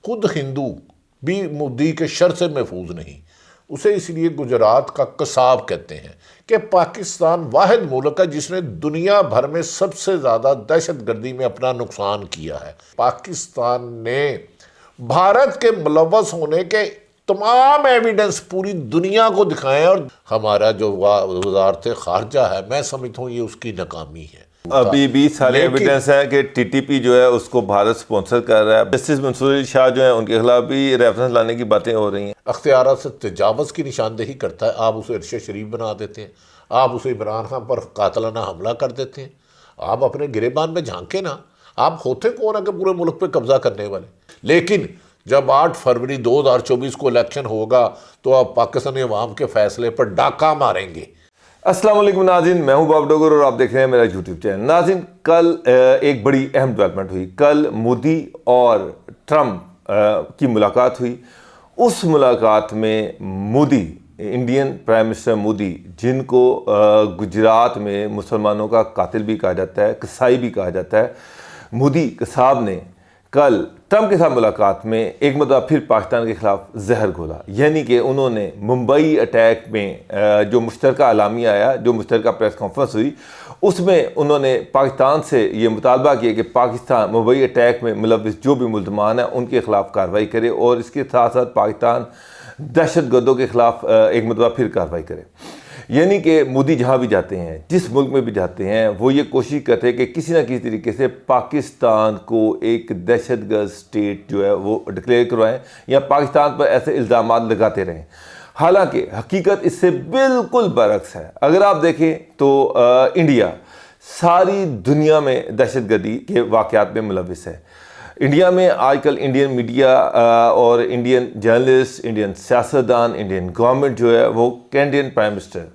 خود ہندو بھی مودی کے شر سے محفوظ نہیں. اسے اس لیے گجرات کا قصاب کہتے ہیں کہ پاکستان واحد ملک ہے جس نے دنیا بھر میں سب سے زیادہ دہشت گردی میں اپنا نقصان کیا ہے. پاکستان نے بھارت کے ملوث ہونے کے تمام ایویڈنس پوری دنیا کو دکھائے اور ہمارا جو وزارت خارجہ ہے میں سمجھتا ہوں یہ اس کی ناکامی ہے. ابھی 20 سال ایویڈنس ہے کہ ٹی ٹی پی جو ہے اس کو بھارت سپونسر کر رہا ہے. جسٹس منصور علی شاہ جو ہیں ان کے خلاف بھی ریفرنس لانے کی باتیں ہو رہی ہیں. اختیارات سے تجاوز کی نشاندہی کرتا ہے. آپ اسے ارشد شریف بنا دیتے ہیں, آپ اسے عمران خان پر قاتلانہ حملہ کر دیتے ہیں. آپ اپنے گریبان میں جھانکے نا, آپ ہوتے کون ہیں کہ پورے ملک پہ قبضہ کرنے والے. لیکن جب 8 فروری 2024 کو الیکشن ہوگا تو آپ پاکستانی عوام کے فیصلے پر ڈاکہ ماریں گے. السلام علیکم ناظرین, میں ہوں باب ڈوگر اور آپ دیکھ رہے ہیں میرا یوٹیوب چینل. ناظرین, کل ایک بڑی اہم ڈیولپمنٹ ہوئی. کل مودی اور ٹرمپ کی ملاقات ہوئی. اس ملاقات میں Modi, Indian prime minister Modi, جن کو گجرات میں مسلمانوں کا قاتل بھی کہا جاتا ہے, قصائی بھی کہا جاتا ہے, مودی صاحب نے کل ٹرمپ کے ساتھ ملاقات میں ایک مرتبہ پھر پاکستان کے خلاف زہر گھولا. یعنی کہ انہوں نے ممبئی اٹیک میں جو مشترکہ اعلامیہ آیا, جو مشترکہ پریس کانفرنس ہوئی, اس میں انہوں نے پاکستان سے یہ مطالبہ کیا کہ پاکستان ممبئی اٹیک میں ملوث جو بھی ملزمان ہیں ان کے خلاف کارروائی کرے اور اس کے ساتھ ساتھ پاکستان دہشت گردوں کے خلاف ایک مرتبہ پھر کارروائی کرے. یعنی کہ مودی جہاں بھی جاتے ہیں, جس ملک میں بھی جاتے ہیں, وہ یہ کوشش کرتے ہیں کہ کسی نہ کسی طریقے سے پاکستان کو ایک دہشت گرد سٹیٹ جو ہے وہ ڈکلیئر کروائیں یا پاکستان پر ایسے الزامات لگاتے رہیں. حالانکہ حقیقت اس سے بالکل برعکس ہے. اگر آپ دیکھیں تو انڈیا ساری دنیا میں دہشت گردی کے واقعات میں ملوث ہے. انڈیا میں آج کل انڈین میڈیا اور انڈین جرنلسٹ, انڈین سیاستدان, انڈین گورنمنٹ جو ہے وہ کینیڈین پرائم منسٹر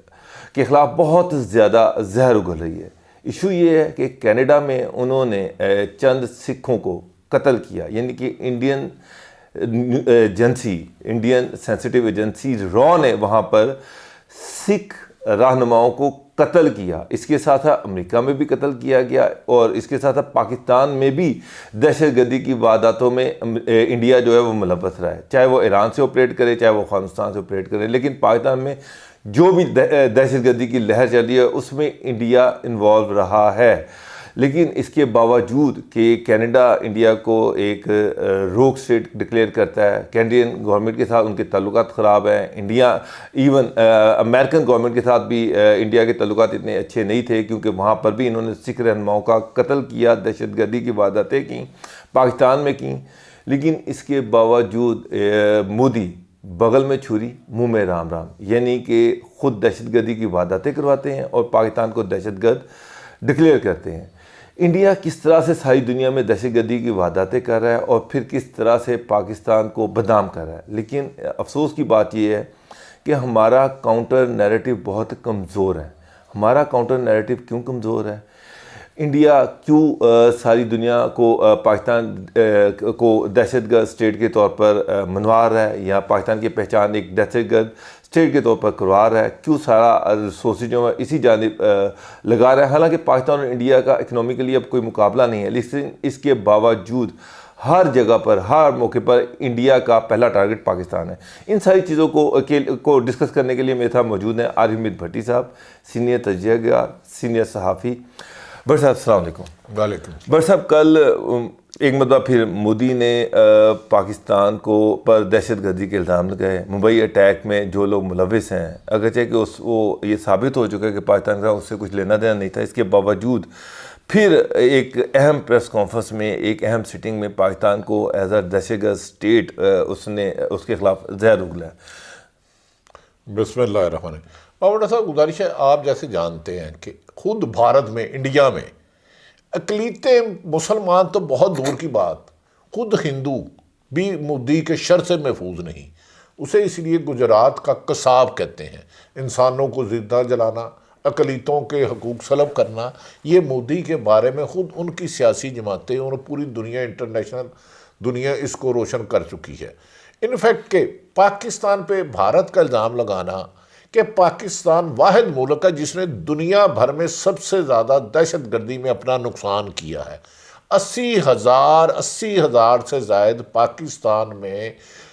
کے خلاف بہت زیادہ زہر اگل رہی ہے. ایشو یہ ہے کہ کینیڈا میں انہوں نے چند سکھوں کو قتل کیا. یعنی کہ Indian agency, Indian sensitive agency را نے وہاں پر سکھ رہنماؤں کو قتل کیا. اس کے ساتھ امریکہ میں بھی قتل کیا گیا اور اس کے ساتھ پاکستان میں بھی دہشت گردی کی وارداتوں میں انڈیا جو ہے وہ ملوث رہا ہے. چاہے وہ ایران سے آپریٹ کرے, چاہے وہ افغانستان سے آپریٹ کرے, لیکن پاکستان میں جو بھی دہشت گردی کی لہر چل رہی ہے اس میں انڈیا انوالو رہا ہے. لیکن اس کے باوجود کہ کینیڈا انڈیا کو ایک روک سٹیٹ ڈکلیئر کرتا ہے, کینیڈین گورنمنٹ کے ساتھ ان کے تعلقات خراب ہیں. انڈیا ایون امریکن گورنمنٹ کے ساتھ بھی انڈیا کے تعلقات اتنے اچھے نہیں تھے کیونکہ وہاں پر بھی انہوں نے سکھ رہنماؤں کا قتل کیا, دہشت گردی کی وارداتیں کیں, پاکستان میں کیں. لیکن اس کے باوجود مودی بغل میں چھری منہ میں رام رام, یعنی کہ خود دہشت گردی کی وارداتیں کرواتے ہیں اور پاکستان کو دہشت گرد ڈکلیئر کرتے ہیں. انڈیا کس طرح سے ساری دنیا میں دہشت گردی کی وارداتیں کر رہا ہے اور پھر کس طرح سے پاکستان کو بدنام کر رہا ہے. لیکن افسوس کی بات یہ ہے کہ ہمارا کاؤنٹر نیریٹو بہت کمزور ہے. ہمارا کاؤنٹر نیریٹو کیوں کمزور ہے؟ انڈیا کیوں ساری دنیا کو پاکستان کو دہشت گرد اسٹیٹ کے طور پر منوا رہا ہے یا پاکستان کی پہچان ایک دہشت گرد اسٹیٹ کے طور پر کروا رہا ہے؟ کیوں سارا ریسورسز جو ہے اسی جانب لگا رہا ہے؟ حالانکہ پاکستان اور انڈیا کا اکنامیکلی اب کوئی مقابلہ نہیں ہے, لیکن اس کے باوجود ہر جگہ پر, ہر موقع پر انڈیا کا پہلا ٹارگٹ پاکستان ہے. ان ساری چیزوں کو ڈسکس کرنے کے لیے میرے ساتھ موجود ہیں عارف حمید بھٹی صاحب, سینئر تجزیہ کار, سینئر صحافی. بٹ صاحب السلام علیکم. وعلیکم. بٹ صاحب, کل ایک مرتبہ پھر مودی نے پاکستان کو پر دہشت گردی کے الزام لگائے. ممبئی اٹیک میں جو لوگ ملوث ہیں, اگرچہ کہ وہ یہ ثابت ہو چکا ہے کہ پاکستان کا اس سے کچھ لینا دینا نہیں تھا, اس کے باوجود پھر ایک اہم پریس کانفرنس میں, ایک اہم سٹنگ میں پاکستان کو ایز اے دہشت گرد اسٹیٹ اس کے خلاف زہر اگلا ہے. بسم اللہ الرحمن الرحیم. بابا صاحب گزارش ہے, آپ جیسے جانتے ہیں کہ خود بھارت میں, انڈیا میں اقلیتیں مسلمان تو بہت دور کی بات, خود ہندو بھی مودی کے شر سے محفوظ نہیں. اسے اس لیے گجرات کا قصاب کہتے ہیں. انسانوں کو زندہ جلانا, اقلیتوں کے حقوق سلب کرنا, یہ مودی کے بارے میں خود ان کی سیاسی جماعتیں اور پوری دنیا, انٹرنیشنل دنیا اس کو روشن کر چکی ہے. انفیکٹ کہ پاکستان پہ بھارت کا الزام لگانا کہ پاکستان واحد ملک ہے جس نے دنیا بھر میں سب سے زیادہ دہشت گردی میں اپنا نقصان کیا ہے. 80,000 سے زائد پاکستان میں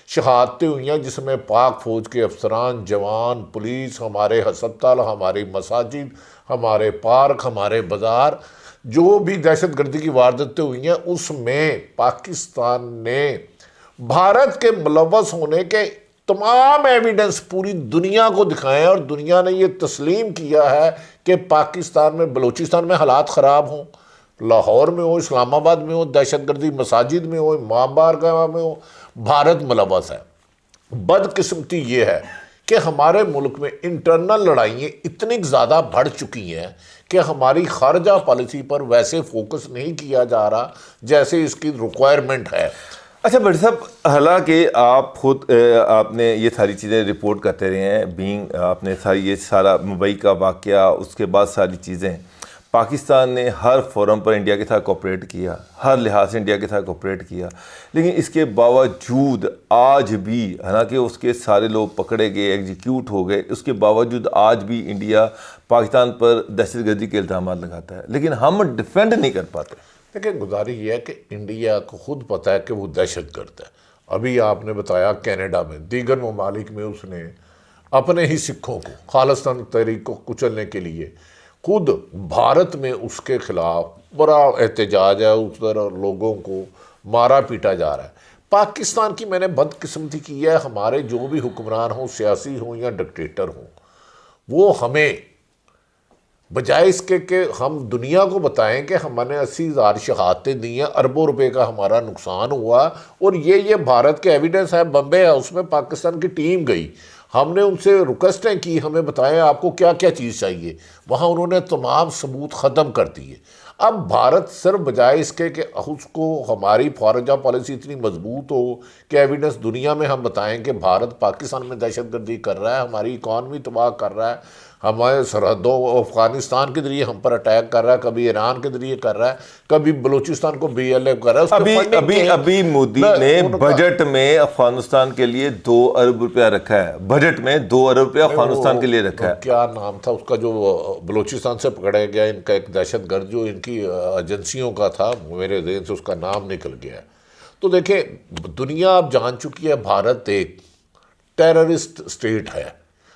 شہادتیں ہوئی ہیں، جس میں پاک فوج کے افسران، جوان، پولیس، ہمارے ہسپتال، ہماری مساجد، ہمارے پارک، ہمارے بازار، جو بھی دہشت گردی کی وارداتیں ہوئی ہیں اس میں پاکستان نے بھارت کے ملوث ہونے کے تمام ایویڈنس پوری دنیا کو دکھائے ہیں، اور دنیا نے یہ تسلیم کیا ہے کہ پاکستان میں، بلوچستان میں حالات خراب ہوں، لاہور میں ہو، اسلام آباد میں ہو، دہشت گردی مساجد میں ہو، امام بارگاہ میں ہو، بھارت ملوث ہے۔ بدقسمتی یہ ہے کہ ہمارے ملک میں انٹرنل لڑائیاں اتنی زیادہ بڑھ چکی ہیں کہ ہماری خارجہ پالیسی پر ویسے فوکس نہیں کیا جا رہا جیسے اس کی ریکوائرمنٹ ہے۔ اچھا بھٹی صاحب، حالانکہ آپ خود آپ نے یہ ساری چیزیں رپورٹ کرتے رہے ہیں، آپ نے یہ سارا ممبئی کا واقعہ، اس کے بعد ساری چیزیں، پاکستان نے ہر فورم پر انڈیا کے ساتھ کوپریٹ کیا، ہر لحاظ سے انڈیا کے ساتھ کوپریٹ کیا، لیکن اس کے باوجود آج بھی، حالانکہ اس کے سارے لوگ پکڑے گئے، ایگزیکیوٹ ہو گئے، اس کے باوجود آج بھی انڈیا پاکستان پر دہشت گردی کے الزامات لگاتا ہے، لیکن ہم ڈیفینڈ نہیں کر پاتے۔ دیکھیں، گزارش یہ ہے کہ انڈیا کو خود پتہ ہے کہ وہ دہشت گرد ہے۔ ابھی آپ نے بتایا کینیڈا میں، دیگر ممالک میں اس نے اپنے ہی سکھوں کو، خالصتاً تحریک کو کچلنے کے لیے خود بھارت میں اس کے خلاف بڑا احتجاج ہے، اس طرح لوگوں کو مارا پیٹا جا رہا ہے۔ پاکستان کی میں نے بدقسمتی کی ہے، ہمارے جو بھی حکمران ہوں، سیاسی ہوں یا ڈکٹیٹر ہوں، وہ ہمیں بجائے اس کے کہ ہم دنیا کو بتائیں کہ ہم نے 80,000 شہادتیں دی ہیں، اربوں روپے کا ہمارا نقصان ہوا، اور یہ بھارت کے ایویڈنس ہے، بمبے ہے، اس میں پاکستان کی ٹیم گئی، ہم نے ان سے ریکویسٹیں کی، ہمیں بتائیں آپ کو کیا کیا چیز چاہیے، وہاں انہوں نے تمام ثبوت ختم کر دیے۔ اب بھارت صرف بجائے اس کے کہ اس کو ہماری خارجہ پالیسی اتنی مضبوط ہو کہ ایویڈنس دنیا میں ہم بتائیں کہ بھارت پاکستان میں دہشت گردی کر رہا ہے، ہماری اکانومی تباہ کر رہا ہے، ہمارے سرحدوں افغانستان کے ذریعے ہم پر اٹیک کر رہا ہے، کبھی ایران کے ذریعے کر رہا ہے، کبھی بلوچستان کو BLA کر رہا ہے۔ ابھی مودی نے بجٹ میں افغانستان کے لیے 2 ارب روپیہ رکھا ہے، بجٹ میں 2 ارب روپیہ افغانستان کے لیے رکھا ہے۔ کیا نام تھا اس کا جو بلوچستان سے پکڑا گیا، ان کا ایک دہشت گرد جو ان کی ایجنسیوں کا تھا، میرے ذہن سے اس کا نام نکل گیا ہے۔ تو دیکھیں، دنیا اب جان چکی ہے بھارت ایک ٹیررسٹ اسٹیٹ ہے۔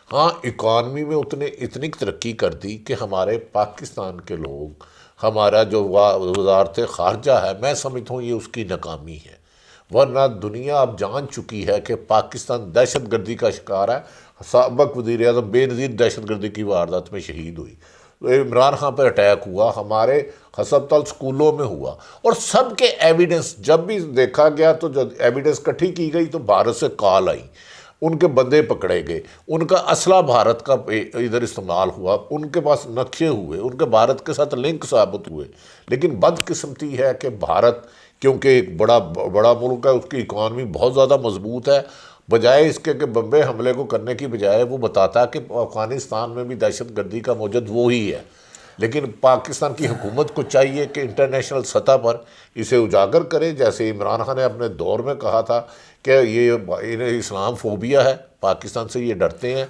ہاں، اکانومی میں اتنی ترقی کر دی کہ ہمارے پاکستان کے لوگ، ہمارا جو وزارت خارجہ ہے، میں سمجھتا ہوں یہ اس کی ناکامی ہے، ورنہ دنیا اب جان چکی ہے کہ پاکستان دہشت گردی کا شکار ہے۔ سابق وزیر اعظم بے نظیر دہشت گردی کی واردات میں شہید ہوئی، عمران خان پر اٹیک ہوا، ہمارے ہسپتال سکولوں میں ہوا، اور سب کے ایویڈنس جب بھی دیکھا گیا تو جب ایویڈنس اکٹھی کی گئی تو بھارت سے کال آئی، ان کے بندے پکڑے گئے، ان کا اسلحہ بھارت کا ادھر استعمال ہوا، ان کے پاس نقشے ہوئے، ان کے بھارت کے ساتھ لنک ثابت ہوئے۔ لیکن بدقسمتی ہے کہ بھارت کیونکہ ایک بڑا ملک ہے، اس کی اکانومی بہت زیادہ مضبوط ہے، بجائے اس کے کہ بمبے حملے کو کرنے کی بجائے وہ بتاتا ہے کہ افغانستان میں بھی دہشت گردی کا موجد وہی ہے۔ لیکن پاکستان کی حکومت کو چاہیے کہ انٹرنیشنل سطح پر اسے اجاگر کرے، جیسے عمران خان نے اپنے دور میں کہا تھا کہ یہ اسلام فوبیا ہے، پاکستان سے یہ ڈرتے ہیں،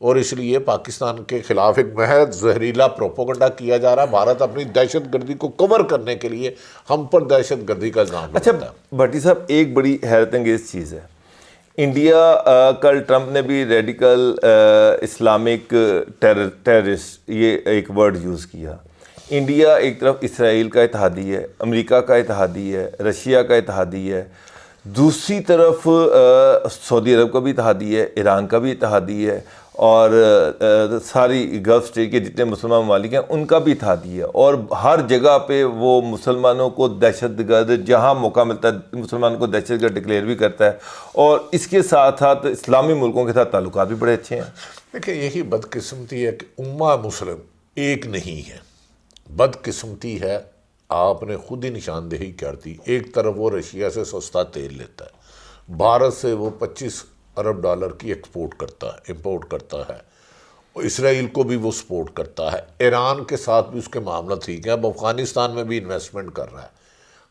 اور اس لیے پاکستان کے خلاف ایک محض زہریلا پروپیگنڈا کیا جا رہا ہے۔ بھارت اپنی دہشت گردی کو کور کرنے کے لیے ہم پر دہشت گردی کا الزام لگاتا ہے۔ اچھا بھٹی صاحب، ایک بڑی حیرت انگیز چیز ہے، انڈیا کل ٹرمپ نے بھی ریڈیکل اسلامک ٹیررسٹ یہ ایک ورڈ یوز کیا۔ انڈیا ایک طرف اسرائیل کا اتحادی ہے، امریکہ کا اتحادی ہے، رشیا کا اتحادی ہے، دوسری طرف سعودی عرب کا بھی اتحادی ہے، ایران کا بھی اتحادی ہے، اور ساری گلف اسٹیٹ کے جتنے مسلمان ممالک ہیں ان کا بھی اتحادی ہے، اور ہر جگہ پہ وہ مسلمانوں کو دہشت گرد جہاں موقع ملتا ہے مسلمان کو دہشت گرد ڈکلیئر بھی کرتا ہے، اور اس کے ساتھ ساتھ اسلامی ملکوں کے ساتھ تعلقات بھی بڑے اچھے ہیں۔ دیکھیں، یہی بدقسمتی ہے کہ امہ مسلم ایک نہیں ہے، بدقسمتی ہے، آپ نے خود ہی نشاندہی کر دی۔ ایک طرف وہ رشیا سے سستا تیل لیتا ہے، بھارت سے وہ 25 ارب ڈالر کی امپورٹ کرتا ہے، اسرائیل کو بھی وہ سپورٹ کرتا ہے، ایران کے ساتھ بھی اس کے معاملہ ٹھیک ہے، اب افغانستان میں بھی انویسٹمنٹ کر رہا ہے۔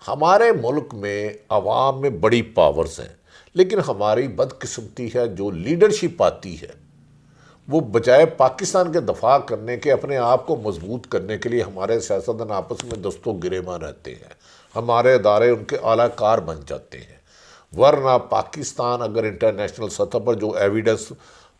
ہمارے ملک میں عوام میں بڑی پاورز ہیں، لیکن ہماری بدقسمتی ہے جو لیڈرشپ آتی ہے وہ بجائے پاکستان کے دفاع کرنے کے، اپنے آپ کو مضبوط کرنے کے لیے ہمارے سیاستدان آپس میں دست و گریباں رہتے ہیں۔ ہمارے ادارے ان کے اعلیٰ کار بن جاتے ہیں. ورنہ پاکستان اگر انٹرنیشنل سطح پر جو ایویڈنس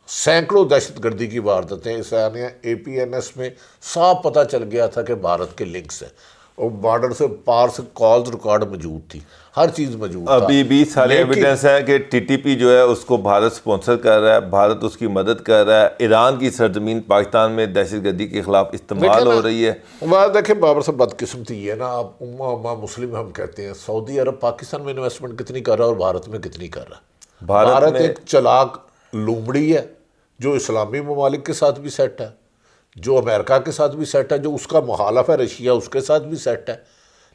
سینکڑوں دہشت گردی کی وارداتیں اس APNS میں صاف پتہ چل گیا تھا کہ بھارت کے لنکس ہیں, اور بارڈر سے پار سے کالز ریکارڈ موجود تھی, ہر چیز موجود تھا. ابھی بھی سارے ایویڈنس ہیں کہ TTP جو ہے اس کو بھارت سپانسر کر رہا ہے, بھارت اس کی مدد کر رہا ہے, ایران کی سرزمین پاکستان میں دہشت گردی کے خلاف استعمال ہو رہی ہے. بات دیکھیں بابر صاحب, بدقسمتی یہ ہے نا, آپ امہ مسلم ہم کہتے ہیں, سعودی عرب پاکستان میں انویسٹمنٹ کتنی کر رہا ہے اور بھارت میں کتنی کر رہا ہے. بھارت ایک چلاک لومڑی ہے جو اسلامی ممالک کے ساتھ بھی سیٹ ہے, جو امریکہ کے ساتھ بھی سیٹ ہے, جو اس کا مخالف ہے رشیا اس کے ساتھ بھی سیٹ ہے.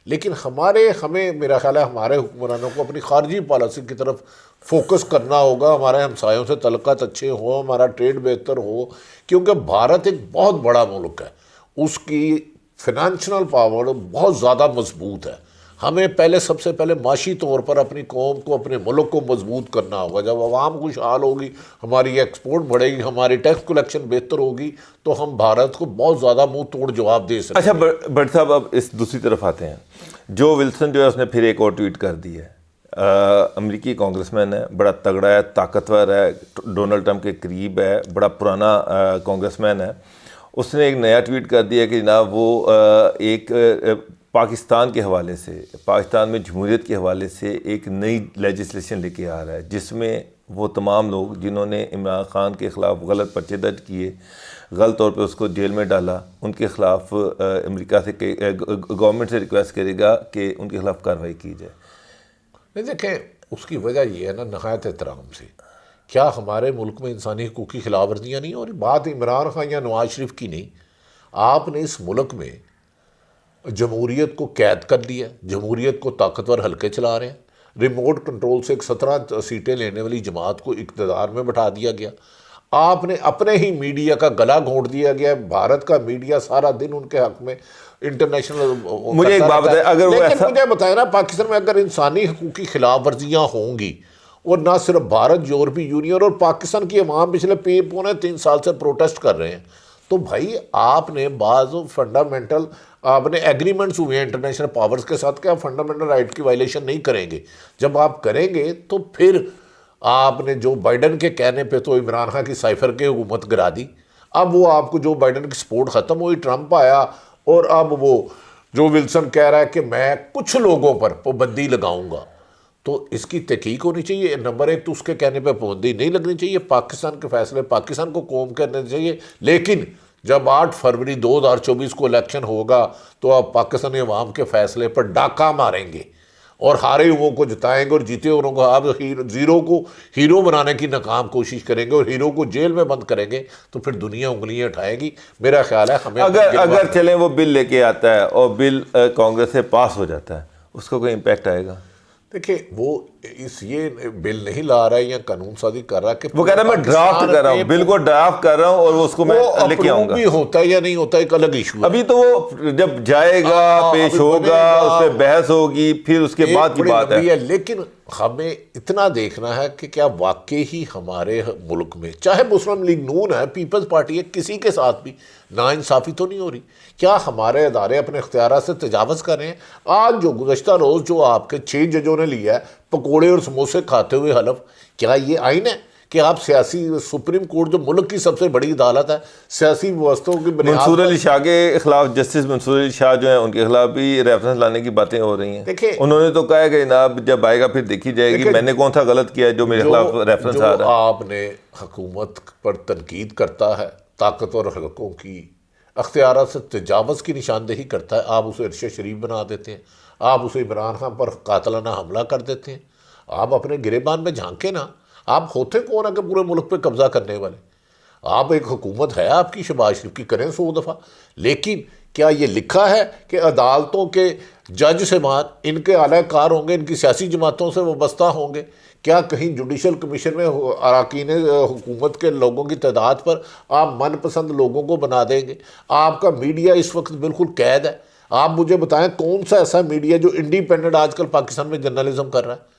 لیکن ہمیں میرا خیال ہے ہمارے حکمرانوں کو اپنی خارجی پالیسی کی طرف فوکس کرنا ہوگا, ہمارے ہمسایوں سے تعلقات اچھے ہوں, ہمارا ٹریڈ بہتر ہو, کیونکہ بھارت ایک بہت بڑا ملک ہے, اس کی فنانشنل پاور بہت زیادہ مضبوط ہے. ہمیں سب سے پہلے معاشی طور پر اپنی قوم کو, اپنے ملک کو مضبوط کرنا ہوگا. جب عوام خوشحال ہوگی, ہماری ایکسپورٹ بڑھے گی, ہماری ٹیکس کلیکشن بہتر ہوگی, تو ہم بھارت کو بہت زیادہ منہ توڑ جواب دے سکتے ہیں. اچھا بٹ صاحب, اب اس دوسری طرف آتے ہیں. جو ولسن جو ہے اس نے پھر ایک اور ٹویٹ کر دی ہے. امریکی کانگریس مین ہے, بڑا تگڑا ہے, طاقتور ہے, ڈونلڈ ٹرمپ کے قریب ہے, بڑا پرانا کانگریس مین ہے. اس نے ایک نیا ٹویٹ کر دیا کہ جناب وہ ایک پاکستان کے حوالے سے, پاکستان میں جمہوریت کے حوالے سے ایک نئی لیجسلیشن لے کے آ رہا ہے, جس میں وہ تمام لوگ جنہوں نے عمران خان کے خلاف غلط پرچے درج کیے, غلط طور پہ اس کو جیل میں ڈالا, ان کے خلاف امریکہ سے گورنمنٹ سے ریکویسٹ کرے گا کہ ان کے خلاف کارروائی کی جائے. نہیں دیکھیں, اس کی وجہ یہ ہے نا, نہایت احترام سے, کیا ہمارے ملک میں انسانی حقوق کی خلاف ورزیاں نہیں ہو رہی؟ بات عمران خان یا نواز شریف کی نہیں, آپ نے اس ملک میں جمہوریت کو قید کر دیا, جمہوریت کو طاقتور حلقے چلا رہے ہیں, ریموٹ کنٹرول سے ایک 17 سیٹیں لینے والی جماعت کو اقتدار میں بٹھا دیا گیا. آپ نے اپنے ہی میڈیا کا گلا گھونٹ دیا گیا, بھارت کا میڈیا سارا دن ان کے حق میں انٹرنیشنل. مجھے ایک بات بتائیں, اگر وہ لیکن مجھے بتائیں نا, پاکستان میں اگر انسانی حقوق کی خلاف ورزیاں ہوں گی, اور نہ صرف بھارت, یورپی یونین اور پاکستان کی عوام پچھلے 3 سال سے پروٹیسٹ کر رہے ہیں, تو بھائی آپ نے بعض فنڈامنٹل آپ نے ایگریمنٹس ہوئے ہیں انٹرنیشنل پاورز کے ساتھ کہ آپ فنڈامنٹل رائٹ کی وائلیشن نہیں کریں گے. جب آپ کریں گے تو پھر آپ نے جو بائیڈن کے کہنے پہ تو عمران خان کی سائفر کے حکومت گرا دی, اب وہ آپ کو جو بائیڈن کی سپورٹ ختم ہوئی, ٹرمپ آیا, اور اب وہ جو ولسن کہہ رہا ہے کہ میں کچھ لوگوں پر پابندی لگاؤں گا, تو اس کی تحقیق ہونی چاہیے. نمبر 1 تو اس کے کہنے پہ پابندی نہیں لگنی چاہیے, پاکستان کے فیصلے پاکستان کو قوم کرنے چاہیے. لیکن جب 8 فروری 2024 کو الیکشن ہوگا تو آپ پاکستانی عوام کے فیصلے پر ڈاکہ ماریں گے, اور ہارے ہوئوں کو جتائیں گے, اور جیتے ہوئوں کو آپ زیرو کو ہیرو بنانے کی ناکام کوشش کریں گے, اور ہیرو کو جیل میں بند کریں گے, تو پھر دنیا انگلیاں اٹھائے گی. میرا خیال ہے ہمیں اگر چلیں وہ بل لے کے آتا ہے اور بل کانگریس سے پاس ہو جاتا ہے, اس کو کوئی امپیکٹ آئے گا؟ دیکھیں, وہ یہ بل نہیں لا رہا ہے یا قانون سازی کر رہا ہے, کہ وہ کہہ رہا ہے میں ڈرافٹ کر رہا ہوں, بل کو ڈرافٹ کر رہا ہوں اور اس کو میں لے کے آؤں گا. بھی ہوتا ہے یا نہیں ہوتا ایک الگ ایشو ہے. ابھی تو وہ جب جائے گا, پیش ہوگا, اس پہ بحث ہوگی, پھر اس کے بعد کی بات ہے. لیکن ہمیں اتنا دیکھنا ہے کہ کیا واقعی ہی ہمارے ملک میں, چاہے مسلم لیگ نون ہے, پیپلز پارٹی ہے, کسی کے ساتھ بھی ناانصافی تو نہیں ہو رہی؟ کیا ہمارے ادارے اپنے اختیارات سے تجاوز کر رہے ہیں؟ آج جو گزشتہ روز جو آپ کے 6 ججوں نے لیا ہے پکوڑے اور سموسے کھاتے ہوئے حلف, کیا یہ آئین ہے کہ آپ سیاسی سپریم کورٹ جو ملک کی سب سے بڑی عدالت ہے, سیاسی واسطوں کی بنیاد منصور علی شاہ کے خلاف, جسٹس منصور علی شاہ جو ہیں ان کے خلاف بھی ریفرنس لانے کی باتیں ہو رہی ہیں. دیکھیں, انہوں نے تو کہا ہے کہ جناب جب آئے گا پھر دیکھی جائے گی, میں نے کون سا غلط کیا ہے جو میرے خلاف ریفرنس آ رہا ہے. آپ نے حکومت پر تنقید کرتا ہے, طاقتور حلقوں کی اختیارات سے تجاوز کی نشاندہی کرتا ہے, آپ اسے ارشد شریف بنا دیتے ہیں, آپ اسے عمران خان پر قاتلانہ حملہ کر دیتے ہیں. آپ اپنے گریبان میں جھانکیں نا, آپ ہوتے کون ہیں کہ پورے ملک پہ قبضہ کرنے والے؟ آپ ایک حکومت ہے آپ کی, شہباز شریف کی, کریں 100 دفعہ. لیکن کیا یہ لکھا ہے کہ عدالتوں کے جج صاحبان ان کے اعلی کار ہوں گے, ان کی سیاسی جماعتوں سے وابستہ ہوں گے؟ کیا کہیں جوڈیشل کمیشن میں اراکین حکومت کے لوگوں کی تعداد پر آپ من پسند لوگوں کو بنا دیں گے؟ آپ کا میڈیا اس وقت بالکل قید ہے. آپ مجھے بتائیں کون سا ایسا میڈیا جو انڈیپینڈنٹ آج کل پاکستان میں جرنلزم کر رہا ہے؟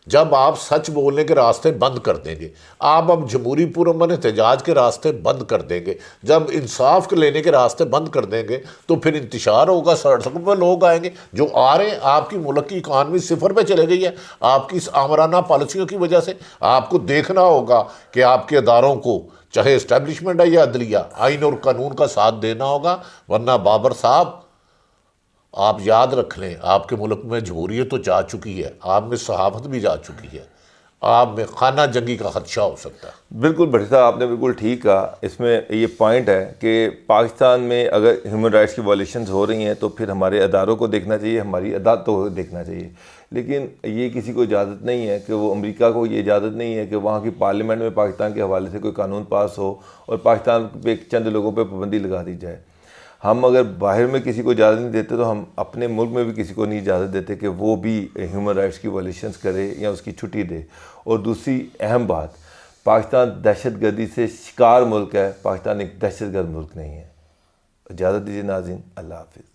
جب آپ سچ بولنے کے راستے بند کر دیں گے، آپ اب جمہوری پرامن احتجاج کے راستے بند کر دیں گے، جب انصاف کے لینے کے راستے بند کر دیں گے تو پھر انتشار ہوگا، سڑکوں پہ لوگ آئیں گے جو آ رہے ہیں۔ آپ کی ملک کی اکانومی صفر پہ چلے گئی ہے آپ کی اس آمرانہ پالیسیوں کی وجہ سے۔ آپ کو دیکھنا ہوگا کہ آپ کے اداروں کو، چاہے اسٹیبلشمنٹ ہے یا عدلیہ، آئین اور قانون کا ساتھ دینا ہوگا، ورنہ بابر صاحب آپ یاد رکھ لیں، آپ کے ملک میں جمہوریت تو جا چکی ہے، آپ میں صحافت بھی جا چکی ہے، آپ میں خانہ جنگی کا خدشہ ہو سکتا ہے۔ بالکل بھٹی صاحب، آپ نے بالکل ٹھیک کہا۔ اس میں یہ پوائنٹ ہے کہ پاکستان میں اگر ہیومن رائٹس کی وائلیشنز ہو رہی ہیں تو پھر ہمارے اداروں کو دیکھنا چاہیے، ہماری عدالتوں کو دیکھنا چاہیے، لیکن یہ کسی کو اجازت نہیں ہے کہ وہ، امریکہ کو یہ اجازت نہیں ہے کہ وہاں کی پارلیمنٹ میں پاکستان کے حوالے سے کوئی قانون پاس ہو اور پاکستان پہ چند لوگوں پہ پابندی لگا دی جائے۔ ہم اگر باہر میں کسی کو اجازت نہیں دیتے تو ہم اپنے ملک میں بھی کسی کو نہیں اجازت دیتے کہ وہ بھی ہیومن رائٹس کی وائلیشنز کرے یا اس کی چھٹی دے۔ اور دوسری اہم بات، پاکستان دہشت گردی سے شکار ملک ہے، پاکستان ایک دہشت گرد ملک نہیں ہے۔ اجازت دیجیے ناظرین، اللہ حافظ۔